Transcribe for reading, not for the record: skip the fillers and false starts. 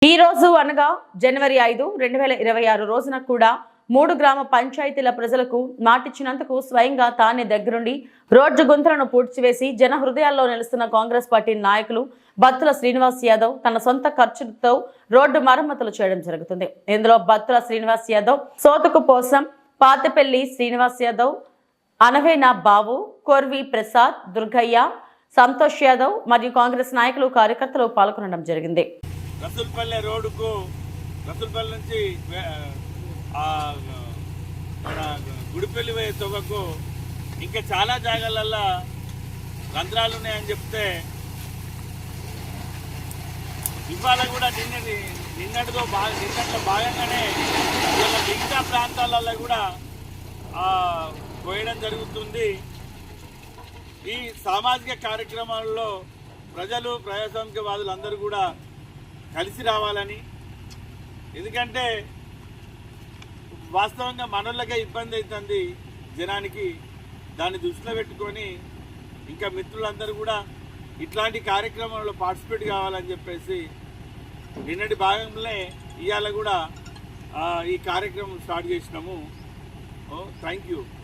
ఈ రోజు అనగా జనవరి 5, 2026 రోజున కూడా 3 గ్రామ పంచాయతీల ప్రజలకు మాటిచ్చినందుకు స్వయంగా తానే దగ్గరుండి రోడ్డు గుంతలను పూడ్చివేసి జన హృదయాల్లో నిలుస్తున్న కాంగ్రెస్ పార్టీ నాయకులు బత్తుల శ్రీనివాస్ యాదవ్ తన సొంత ఖర్చులతో రోడ్డు మరమ్మతులు చేయడం జరుగుతుంది. ఇందులో బత్తుల శ్రీనివాస్ యాదవ్, సోతుకు పోసం, పాతపల్లి శ్రీనివాస్ యాదవ్, అనవేనా బాబు, కొర్వి ప్రసాద్, దుర్గయ్య, సంతోష్ యాదవ్ మరియు కాంగ్రెస్ నాయకులు కార్యకర్తలు పాల్గొనడం జరిగింది. రసూల్పల్లె రోడ్డుకు రసూల్పల్లి నుంచి గుడిపల్లి పోయే తొగకు ఇంకా చాలా జాగాలల్లో రంధ్రాలు ఉన్నాయని చెప్తే ఇవాళ కూడా నిన్నటిలో భాగంగానే మిగతా ప్రాంతాలలో కూడా పోయడం జరుగుతుంది. ఈ సామాజిక కార్యక్రమాల్లో ప్రజలు, ప్రజాస్వామికవాదులు అందరూ కూడా కలిసి రావాలని, ఎందుకంటే వాస్తవంగా మనోళ్ళకే ఇబ్బంది అవుతుంది జనానికి. దాన్ని దృష్టిలో పెట్టుకొని ఇంకా మిత్రులందరూ కూడా ఇట్లాంటి కార్యక్రమంలో పార్టిసిపేట్ కావాలని చెప్పేసి నిన్నటి భాగంలో ఇవాళ కూడా ఈ కార్యక్రమం స్టార్ట్ చేసినాము. Thank you.